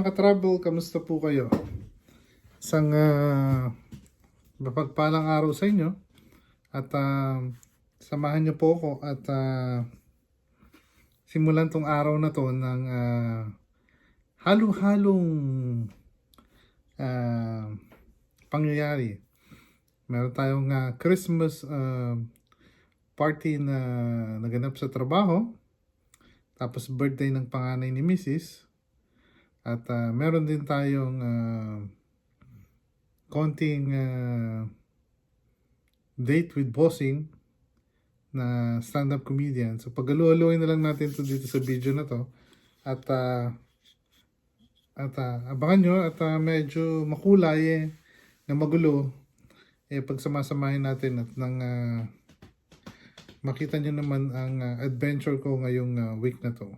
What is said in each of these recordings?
mga katravel, kamusta po kayo? Isang mapagpalang araw sa inyo at samahan niyo po ako at simulan tong araw na to ng halo-halong pangyayari. Meron tayong Christmas party na naganap sa trabaho, tapos birthday ng panganay ni Mrs. At meron din tayong konting date with bossing na stand-up comedian. So paghalu-haluin na lang natin to dito sa video na to. At abangan nyo at medyo makulay na magulo. Pagsamasamahin natin at nang makita nyo naman ang adventure ko ngayong week na to.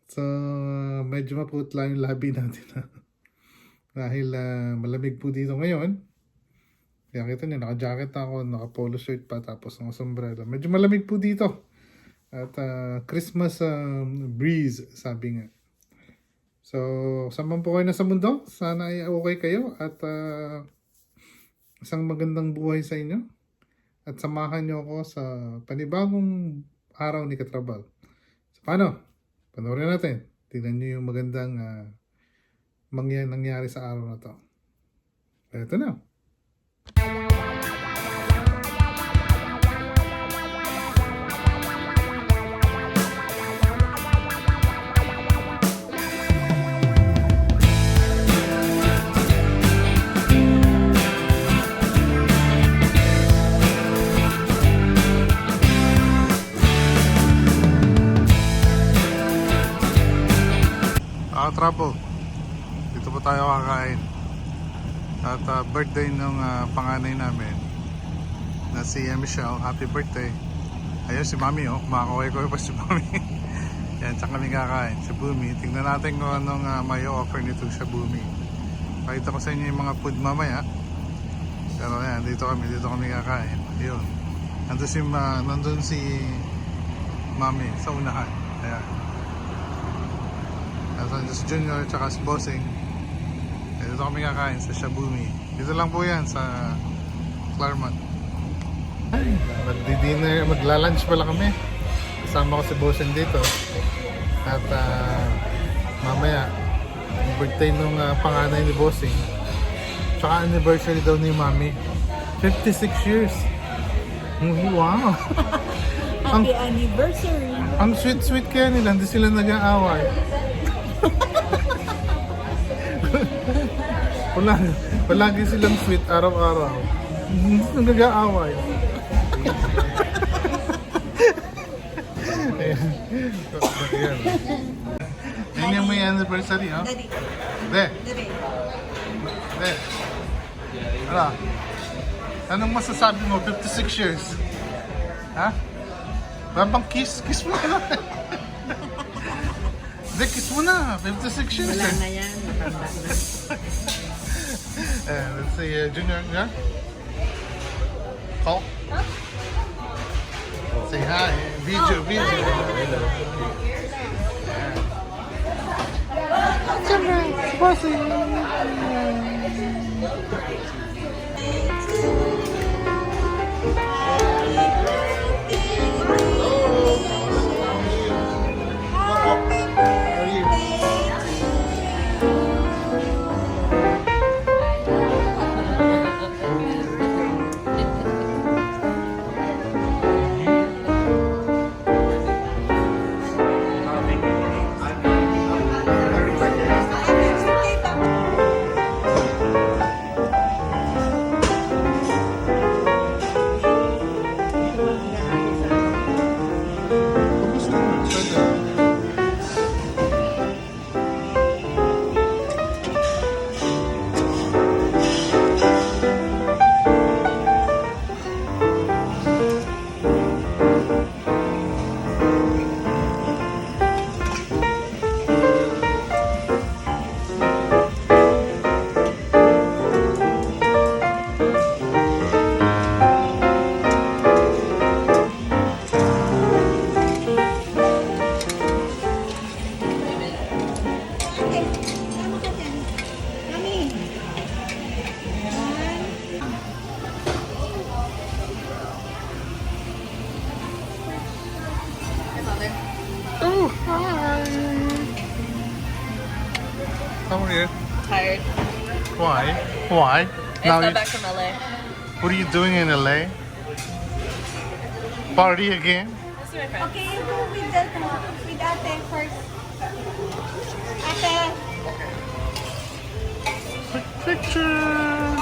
So, medyo maputla yung labi natin. Dahil malamig po dito ngayon. Kaya kita nyo, naka-jacket ako, naka-polo shirt pa, tapos ng sombrero. Medyo malamig po dito. At Christmas breeze, sabi nga. So, saan po kayo na sa mundo? Sana ay okay kayo at isang magandang buhay sa inyo. At samahan nyo ako sa panibagong araw ni Katravel. So, paano? Panoorin natin. Tingnan nyo yung magandang nangyari sa araw na to. Ito na. Travel. Dito po tayo kakain. At birthday ng panganay namin na si Michelle. Happy birthday. Ayun si Mami, oh. Kumakaway-kaway pa si Mami. Yan, tsaka kami kakain. Shabumi. Tingnan natin kung anong may offer nito Shabumi. Pakita ko sa inyo yung mga food mamaya. Pero yan, dito kami kakain. Ayun. Nandun si Mami sa unahan. Ayan. Si Junior tsaka si Bossing. Dito kami kakain sa Shabumi. Dito lang po yan sa Claremont. Magdi-dinner, magla-lunch pala kami. Kasama ko si Bossing dito. At mamaya birthday nung panganay ni Bossing. Tsaka anniversary daw ni Mami. 56 years. Wow. Happy anniversary. Ang sweet-sweet kaya nila. Hindi sila nag-aaway. Palagi silang sweet araw-araw. Hindi sila nag-aaway. Ayan. Yan yung may anniversary, ha? De. Ano? Anong masasabi mo? 56 years. Ha? Babang kiss? Kiss mo na. De, kiss mo na. 56 years. Wala na yan. Let's see, Junior, yeah? Call? Say hi. Video. Hello. Siyempre, bossing. How are you? Tired. Why? Why? I just got back from LA. What are you doing in LA? Party again? Let's see my friend. Okay, you go with ate first. Ate. Quick picture!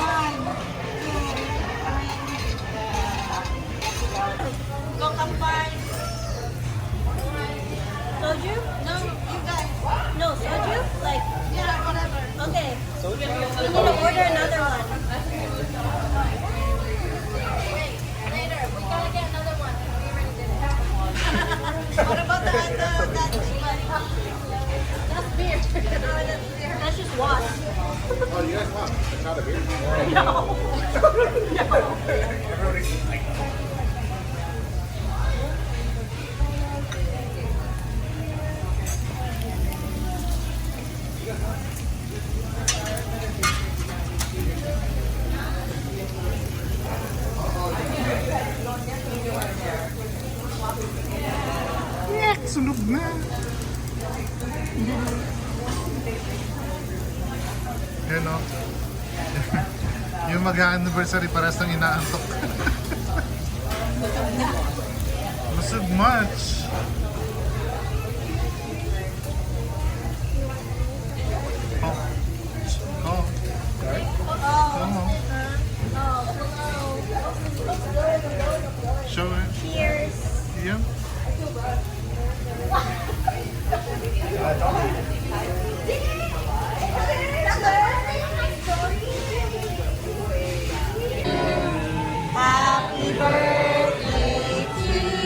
Go combine. Soju? No, you guys. No, soju? Like, yeah, whatever. Okay. We need to order another one. Later, we gotta get another one. We already did it. What about that? That's beer. That's just wash. Oh, you guys want? It's not a beer. Yak, sunog na. Yan o. Yung mag-anniversary parehas nang inaantok. Busog much. Oh. Oh. Oh. Show it. Cheers. Yeah. Happy birthday to you.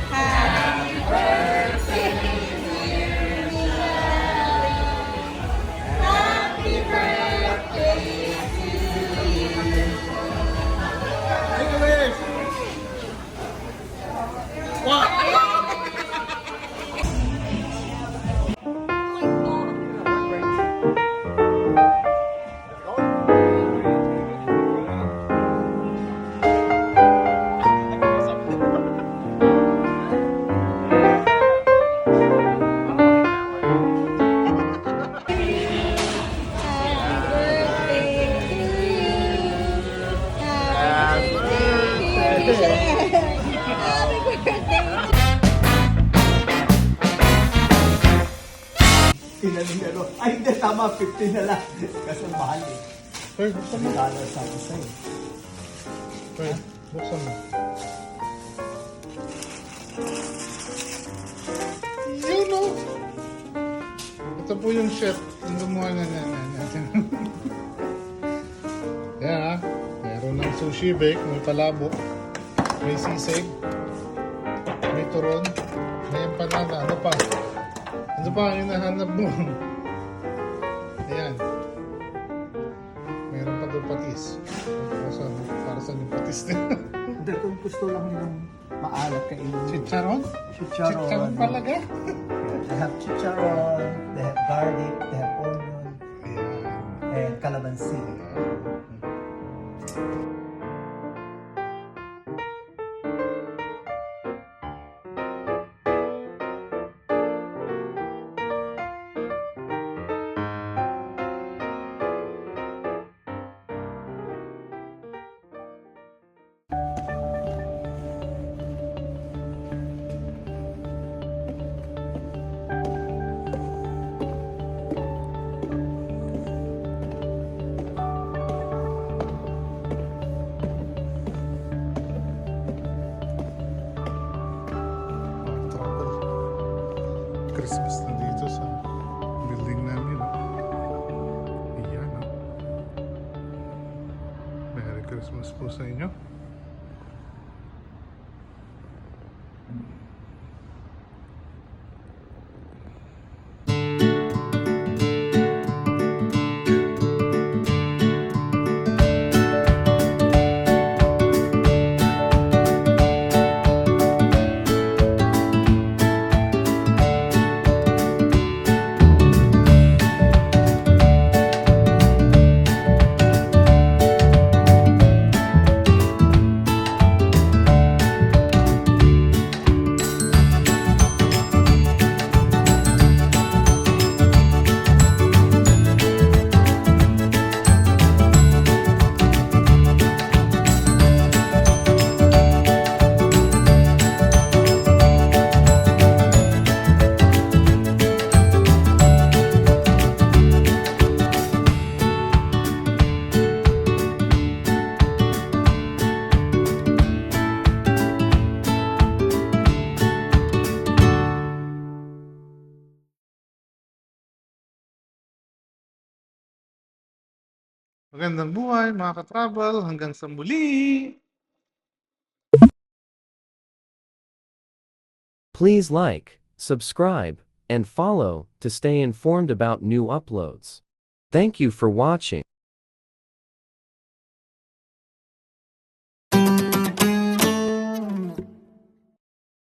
Happy birthday, dear Michelle. Happy birthday to you. Pinaling ano. Ay, hindi, tama, 50 na lang. Kasi mahal eh. Hey, buksan mo. $1 sa isa eh. Hey, buksan mo. Yun o. Ito po yung chef. Yung gumawa na natin. Yan ha. Meron ng sushi bake, may palabok, may sisig, may turon, may empanada. Ano pa? Ano pa yung nahanap mo? Ayan. Meron pa doon patis. Para saan yung patis na? Hindi, kung gusto lang yung maalat kainin. Chicharon? Chicharon. Chicharon talaga? They have chicharon, they have garlic, they have onion, Ayan. and calamansi. Christmas na dito sa building namin. Iyan, no? Merry Christmas po sa inyo. Magandang buhay mga ka-travel. Hanggang sa muli! Please like, subscribe, and follow to stay informed about new uploads. Thank you for watching.